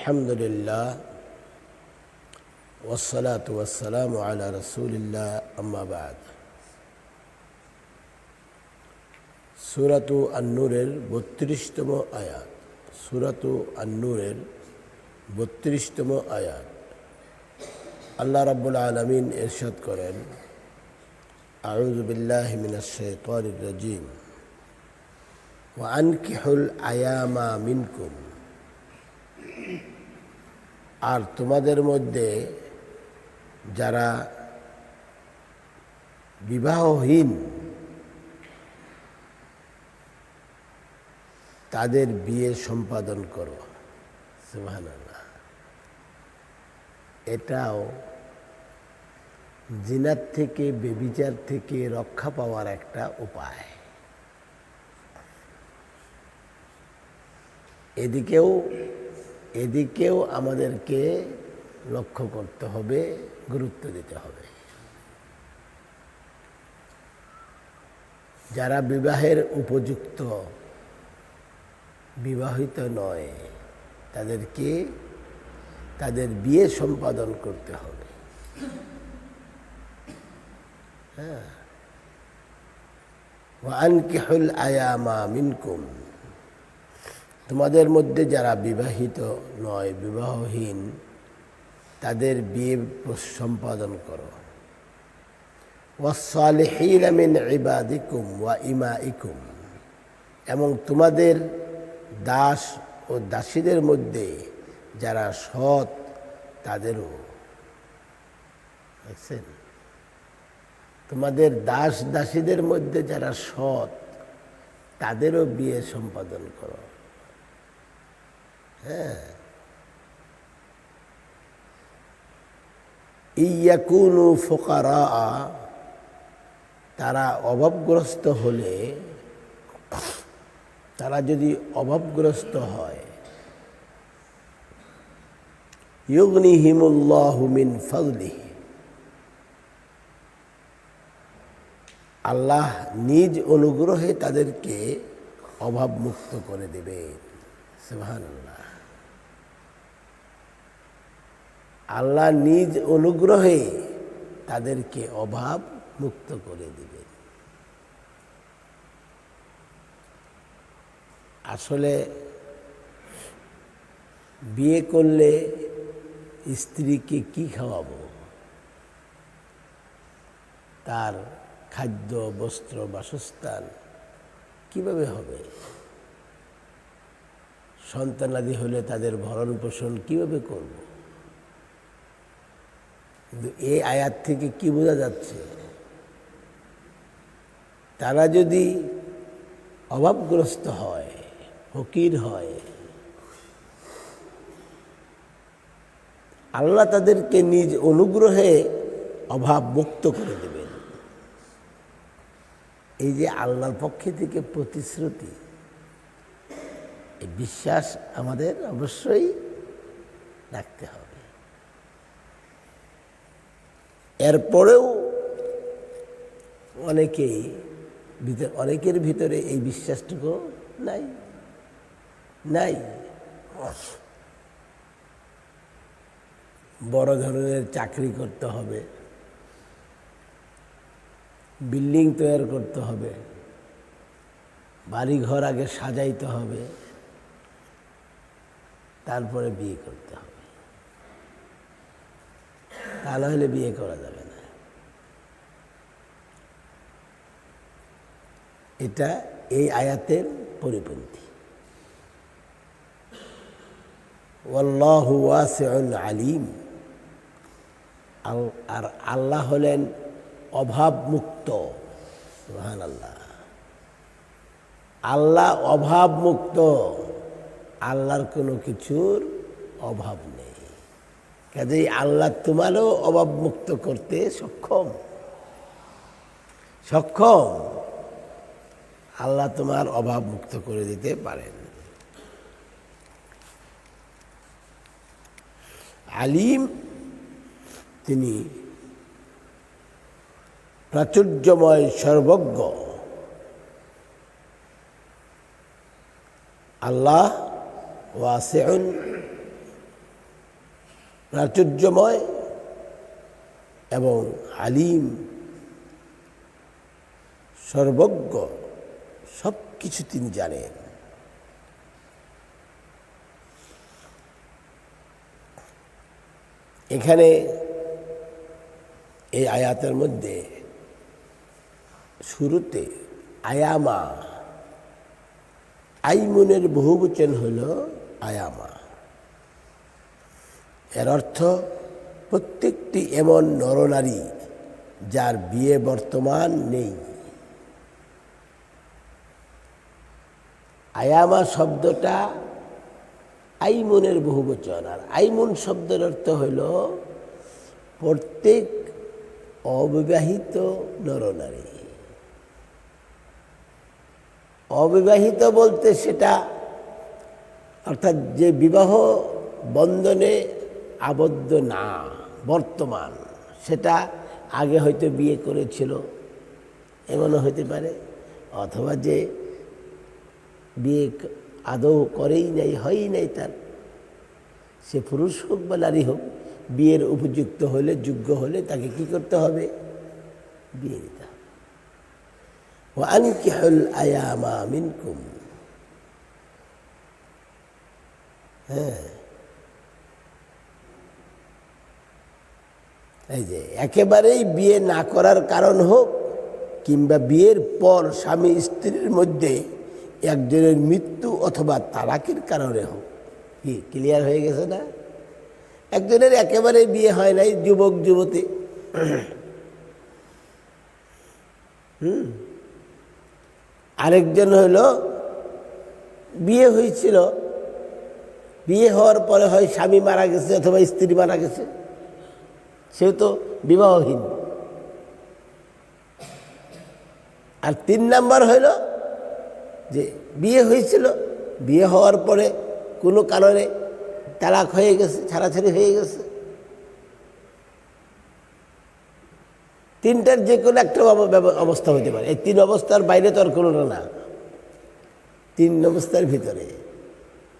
আলহামদুলিল্লাহ ওয়াসসালাতু ওয়াসসালামু আলা রাসূলিল্লাহ আম্মা বা'দ। সূরাতু আন-নূরের ৩২তম আয়াত। সূরাতু আন-নূরের ৩২তম আয়াত। আল্লাহ রাব্বুল আলামিন ইরশাদ করেন, আউযু বিল্লাহি মিনাশ শাইতানির রাজীম, ওয়া আনকিহুল আয়ামা মিনকুম, আর তোমাদের মধ্যে যারা বিবাহহীন তাদের বিয়ে সম্পাদন করো। সুবহানাল্লাহ। এটাও জিনাত থেকে, ব্যভিচার থেকে রক্ষা পাওয়ার একটা উপায়। এদিকেও আমাদেরকে লক্ষ্য করতে হবে, গুরুত্ব দিতে হবে। যারা বিবাহের উপযুক্ত, বিবাহিত নয়, তাদেরকে তাদের বিয়ে সম্পাদন করতে হবে। ওয়া আনকিহুল আয়ামা মিনকুম, তোমাদের মধ্যে যারা বিবাহিত নয়, বিবাহহীন, তাদের বিয়ে সম্পাদন করো। ওয়াস-সালিহিনা মিন ইবাদিকুম ওয়া ইমাইকুম, এবং তোমাদের দাস ও দাসীদের মধ্যে যারা সৎ তাদেরও, দেখছেন, তোমাদের দাস দাসীদের মধ্যে যারা সৎ তাদেরও বিয়ে সম্পাদন করো। ইয়াকুনু ফুকারা, তারা অভাবগ্রস্ত হলে, তারা যদি অভাবগ্রস্ত হয়, ইউগনিহিমুল্লাহু মিন ফাদলিহি, আল্লাহ নিজ অনুগ্রহে তাদেরকে অভাব মুক্ত করে দেবেন। সুবহানাল্লাহ। আল্লাহ নিজ অনুগ্রহে তাদেরকে অভাব মুক্ত করে দিবেন। আসলে বিয়ে করলে স্ত্রীকে কি খাওয়াবো, তার খাদ্য, বস্ত্র, বাসস্থান কিভাবে হবে, সন্তানাদি হলে তাদের ভরণ পোষণ কিভাবে করব। কিন্তু এই আয়াত থেকে কি বোঝা যাচ্ছে, তারা যদি অভাবগ্রস্ত হয়, ফকির হয়, আল্লাহ তাদেরকে নিজ অনুগ্রহে অভাব মুক্ত করে দেবেন। এই যে আল্লাহর পক্ষে থেকে প্রতিশ্রুতি, এই বিশ্বাস আমাদের অবশ্যই রাখতে হবে। এরপরেও অনেকের ভিতরে এই বিশ্বাসটুকু নাই। বড় ধরনের চাকরি করতে হবে, বিল্ডিং তৈরি করতে হবে, বাড়িঘর আগে সাজাইতে হবে, তারপরে বিয়ে করতে হবে। তা না হলে বিয়ে করা যাবে না। এটা এই আয়াতের পরিপন্থী। ওয়াল্লাহু ওয়াসিউন আলিম, আর আল্লাহ হলেন অভাব মুক্ত। সুবহানাল্লাহ। আল্লাহ অভাব মুক্ত, আল্লাহর কোনো কিছুর অভাব নেই। কাজেই আল্লাহ তোমারও অভাব মুক্ত করতে সক্ষম। আল্লাহ তোমার অভাব মুক্ত করে দিতে পারেন। আলিম, তিনি প্রাচুর্যময়, সর্বজ্ঞ। আল্লাহ ওয়াসিউন প্রাচুর্যময় এবং আলিম, সর্বজ্ঞ, সব কিছু তিনি জানেন। এখানে এই আয়াতের মধ্যে শুরুতে আয়ামা, আইমুনের বহুবচন হল আয়ামা। এর অর্থ প্রত্যেকটি এমন নরনারী যার বিয়ে বর্তমান নেই। আয়ামা শব্দটা আইমুনের বহুবচন, আর আইমুন শব্দের অর্থ হইল প্রত্যেক অবিবাহিত নরনারী। অবিবাহিত বলতে সেটা অর্থাৎ যে বিবাহ বন্ধনে আবদ্ধ না, বর্তমান, সেটা আগে হয়তো বিয়ে করেছিল এমনও হতে পারে, অথবা যে বিয়ে আদৌ করেই নাই, হয়ই নাই তার, সে পুরুষ হোক বা নারী হোক, বিয়ের উপযুক্ত হলে, যোগ্য হলে তাকে কি করতে হবে? বিয়ে দিতে হবে। ওয়ানকিহুল আয়ামা মিনকুম, হ্যাঁ, এই যে একেবারেই বিয়ে না করার কারণ হোক, কিংবা বিয়ের পর স্বামী স্ত্রীর মধ্যে একজনের মৃত্যু অথবা তালাকের কারণে হোক। কি ক্লিয়ার হয়ে গেছে না? একজনের একেবারে বিয়ে হয় নাই, যুবক যুবতী, আরেকজন হইল বিয়ে হয়েছিল, বিয়ে হওয়ার পরে হয় স্বামী মারা গেছে অথবা স্ত্রী মারা গেছে, সেও তো বিবাহহীন। আর 3 নাম্বার হইল যে বিয়ে হয়েছিল, বিয়ে হওয়ার পরে কোনো কারণে তালাক হয়ে গেছে, ছাড়াছাড়ি হয়ে গেছে। 3টার যে কোনো একটা অবস্থা হতে পারে। এই 3 অবস্থার বাইরে তো আর কোনো না, 3 অবস্থার ভিতরে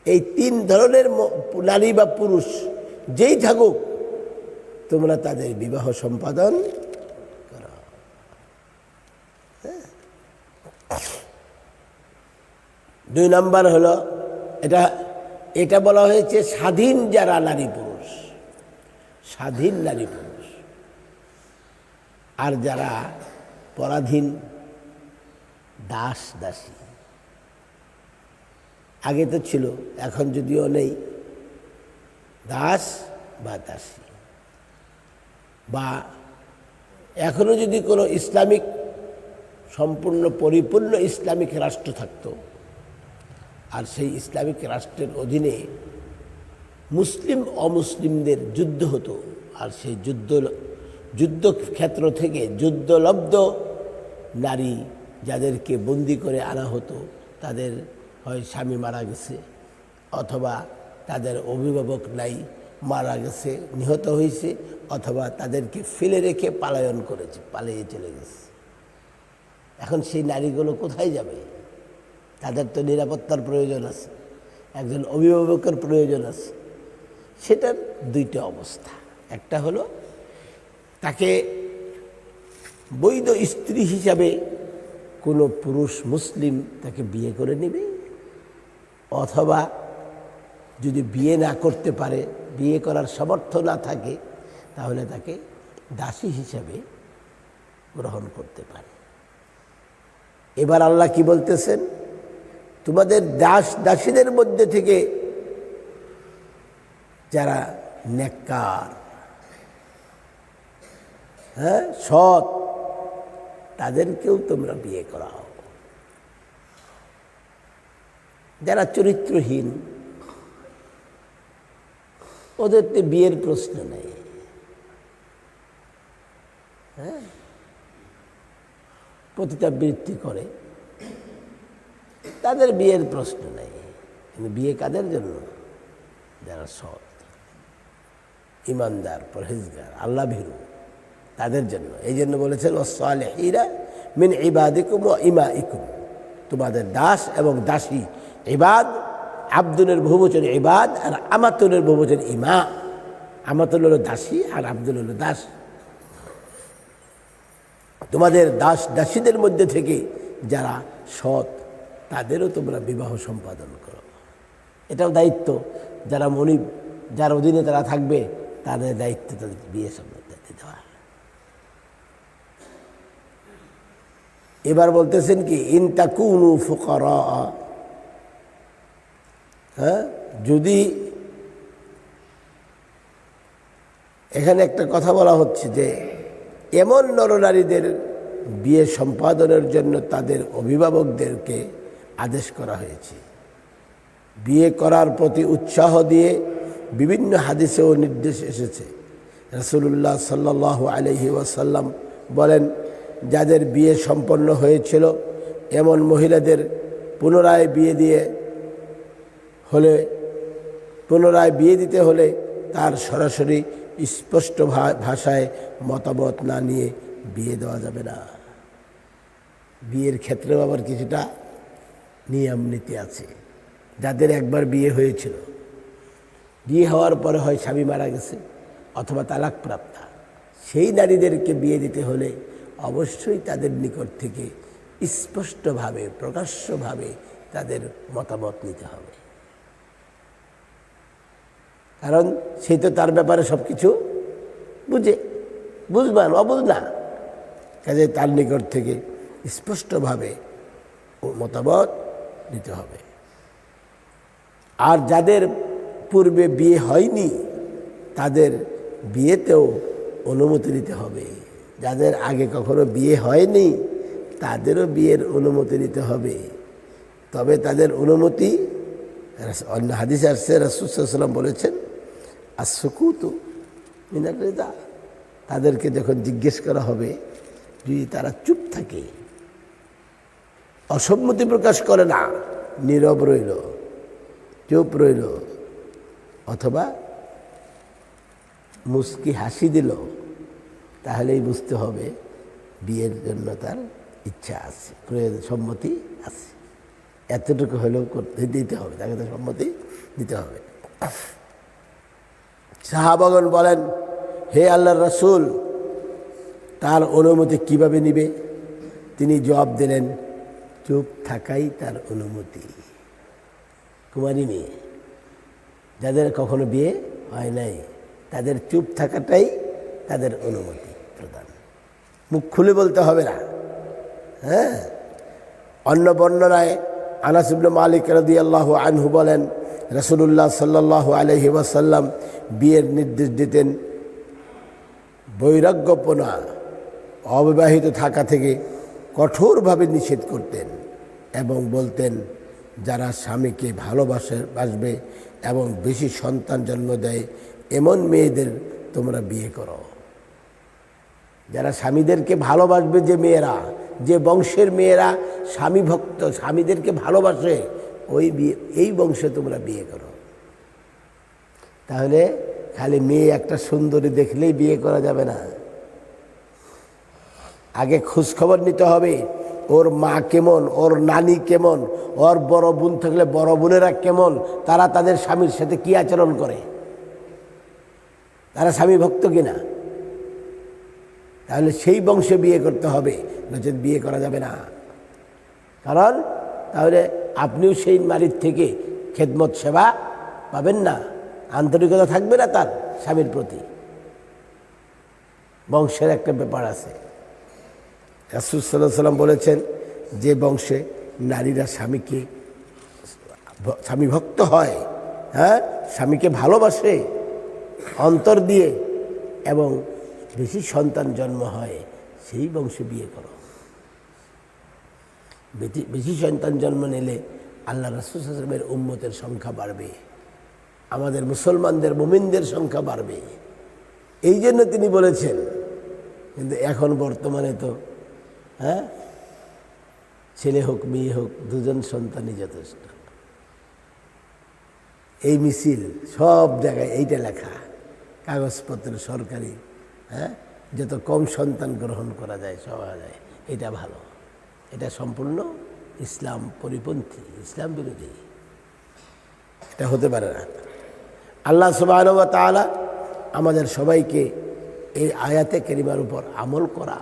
এই 3 ধরনের নারী বা পুরুষ যেই থাকুক, তোমরা তাদের বিবাহ সম্পাদন করো। 2 নাম্বার হলো এটা বলা হয়েছে স্বাধীন যারা নারী পুরুষ, স্বাধীন নারী পুরুষ। আর যারা পরাধীন, দাস দাসী, আগে তো ছিল, এখন যদিও নেই, দাস বা দাসী, বা এখনো যদি কোনো ইসলামিক সম্পূর্ণ পরিপূর্ণ ইসলামিক রাষ্ট্র থাকতো, আর সেই ইসলামিক রাষ্ট্রের অধীনে মুসলিম অমুসলিমদের যুদ্ধ হতো, আর সেই যুদ্ধক্ষেত্র থেকে যুদ্ধলব্ধ নারী যাদেরকে বন্দি করে আনা হতো, তাদের হয় স্বামী মারা গেছে, অথবা তাদের অভিভাবক নাই, মারা গেছে, নিহত হয়েছে, অথবা তাদেরকে ফেলে রেখে পলায়ন করেছে, পালিয়ে চলে গেছে। এখন সেই নারীগুলো কোথায় যাবে? তাদের তো নিরাপত্তার প্রয়োজন আছে, একজন অভিভাবকের প্রয়োজন আছে। সেটার 2টা অবস্থা। একটা হলো তাকে বৈধ স্ত্রী হিসাবে কোনো পুরুষ মুসলিম তাকে বিয়ে করে নেবে, অথবা যদি বিয়ে না করতে পারে, বিয়ে করার সামর্থ্য না থাকে, তাহলে তাকে দাসী হিসাবে গ্রহণ করতে পারে। এবার আল্লাহ কি বলতেছেন? তোমাদের দাস দাসীদের মধ্যে থেকে যারা নেককার, হ্যাঁ, সৎ, তাদেরকেও তোমরা বিয়ে করাও। যারা চরিত্রহীন, ওদের তো বিয়ের প্রশ্ন নেই, হ্যাঁ, পতিতাবৃত্তি করে, তাদের বিয়ের প্রশ্ন নেই। কিন্তু বিয়ে কাদের জন্য? যারা সৎ, ইমানদার, পরহেজগার, আল্লাহ ভীরু, তাদের জন্য। এই জন্য বলেছেন ওয়াসসালিহিনা মিন ইবাদিকুম ওয়া ইমাইকুম, তোমাদের দাস এবং দাসী। ইবাদ, আব্দুনের বহুবচন ইবাদ, আর আমাতুনের বহুবচন ইমা। আমাতুল হলো দাসী আর আব্দুল হলো দাস। তোমাদের দাস দাসীদের মধ্যে থেকে যারা সৎ তাদেরও তোমরা বিবাহ সম্পাদন করো। এটাও দায়িত্ব, যারা মনিব, যার অধীনে তারা থাকবে তাদের দায়িত্ব তাদের বিয়ে সম্পাদন দেওয়া। এবার বলতেছেন কি ইন তাকুনু ফুকারা, হ্যাঁ, যদি এখানে একটা কথা বলা হচ্ছে যে এমন নরনারীদের বিয়ে সম্পাদনের জন্য তাদের অভিভাবকদেরকে আদেশ করা হয়েছে। বিয়ে করার প্রতি উৎসাহ দিয়ে বিভিন্ন হাদিসেও নির্দেশ এসেছে। রাসূলুল্লাহ সাল্লাল্লাহু আলাইহি ওয়াসাল্লাম বলেন, যাদের বিয়ে সম্পন্ন হয়েছিল এমন মহিলাদের পুনরায় বিয়ে দিতে হলে তার সরাসরি স্পষ্ট ভাষায় মতামত না নিয়ে বিয়ে দেওয়া যাবে না। বিয়ের ক্ষেত্রেও আবার কিছুটা নিয়ম নীতি আছে। যাদের একবার বিয়ে হয়েছিল, বিয়ে হওয়ার পরে হয় স্বামী মারা গেছে অথবা তালাক প্রাপ্তা, সেই নারীদেরকে বিয়ে দিতে হলে অবশ্যই তাদের নিকট থেকে স্পষ্টভাবে প্রকাশ্যভাবে তাদের মতামত নিতে হবে। কারণ সেই তো তার ব্যাপারে সব কিছু বুঝবান অবুঝ না, কাজে তার নিকট থেকে স্পষ্টভাবে মতামত নিতে হবে। আর যাদের পূর্বে বিয়ে হয়নি তাদের বিয়েতেও অনুমতি নিতে হবে। যাদের আগে কখনো বিয়ে হয়নি তাদেরও বিয়ের অনুমতি নিতে হবে। তবে তাদের অনুমতি, অন্য হাদিসে আসছে রাসূল সাল্লাল্লাহু আলাইহি ওয়াসাল্লাম বলেছেন as-sukutu মিনার রিদা, তাদেরকে যখন জিজ্ঞেস করা হবে যদি তারা চুপ থাকে, অসম্মতি প্রকাশ করে না, নীরব রইল, চুপ রইল, অথবা মুস্কি হাসি দিল, তাহলেই বুঝতে হবে বিয়ের জন্য তার ইচ্ছা আছে, প্রয়োজন, সম্মতি আছে। এতটুকু হলেও করতে দিতে হবে, তাকে তো সম্মতি দিতে হবে। সাহাবাগণ বলেন, হে আল্লাহর রাসূল, তার অনুমতি কিভাবে নিবে? তিনি জবাব দিলেন, চুপ থাকাই তার অনুমতি। কুমারী মেয়ে যাদের কখনো বিয়ে হয় নাই তাদের চুপ থাকাটাই তাদের অনুমতি প্রদান, মুখ খুলে বলতে হবে না। হ্যাঁ, অন্য বর্ণনায় আনাস ইবনে মালিক রাদিয়াল্লাহু আনহু বলেন, রাসূলুল্লাহ সাল্লাল্লাহু আলাইহি ওয়াসাল্লাম বিয়ের নির্দেশ দিতেন বৈরাগ্যপনা, অবিবাহিত থাকা থেকে কঠোরভাবে নিষেধ করতেন এবং বলতেন, যারা স্বামীকে ভালোবাসবে এবং বেশি সন্তান জন্ম দেয় এমন মেয়েদের তোমরা বিয়ে করো। যারা স্বামীদেরকে ভালোবাসবে, যে মেয়েরা, যে বংশের মেয়েরা স্বামী ভক্ত, স্বামীদেরকে ভালোবাসে, এই বংশে তোমরা বিয়ে করো। তাহলে খালি মেয়ে একটা সুন্দরী দেখলেই বিয়ে করা যাবে না, আগে খোঁজখবর নিতে হবে ওর মা কেমন, ওর নানি কেমন, ওর বড় বোন থাকলে বড় বোনেরা কেমন, তারা তাদের স্বামীর সাথে কি আচরণ করে, তারা স্বামী ভক্ত কিনা। তাহলে সেই বংশে বিয়ে করতে হবে, নচেত বিয়ে করা যাবে না। কারণ তাহলে আপনিও সেই নারীর থেকে খেদমত সেবা পাবেন না, আন্তরিকতা থাকবে না তার স্বামীর প্রতি। বংশের একটা ব্যাপার আছে। রাসূল সাল্লাল্লাহু আলাইহি ওয়াসাল্লাম বলেছেন, যে বংশে নারীরা স্বামী ভক্ত হয়, হ্যাঁ, স্বামীকে ভালোবাসে অন্তর দিয়ে এবং বেশি সন্তান জন্ম হয়, সেই বংশে বিয়ে করো। বেশি সন্তান জন্ম নিলে আল্লাহ রাসূল সাল্লাল্লাহু আলাইহি ওয়াসাল্লামের উম্মতের সংখ্যা বাড়বে, আমাদের মুসলমানদের, মুমিনদের সংখ্যা বাড়বে। এই জন্য তিনি বলেছেন। কিন্তু এখন বর্তমানে তো হ্যাঁ, ছেলে হোক মেয়ে হোক দুজন সন্তানই যথেষ্ট। এই মিছিল সব জায়গায় এইটা লেখা, কাগজপত্র সরকারি, হ্যাঁ, যত কম সন্তান গ্রহণ করা যায় সবাই যায়, এটা ভালো। এটা সম্পূর্ণ ইসলাম পরিপন্থী, ইসলাম বিরোধী, এটা হতে পারে না। আল্লাহ সুবহানাহু ওয়া তাআলা আমাদের সবাইকে এই আয়াতে কারিমার উপর আমল করা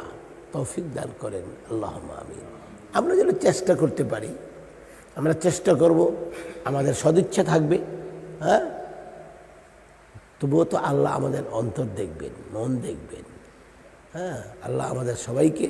তৌফিক দান করেন, আল্লাহুম্মা আমিন। আমরা যেন চেষ্টা করতে পারি, আমরা চেষ্টা করব, আমাদের সদিচ্ছা থাকবে, হ্যাঁ, তবুও তো আল্লাহ আমাদের অন্তর দেখবেন, মন দেখবেন। হ্যাঁ, আল্লাহ আমাদের সবাইকে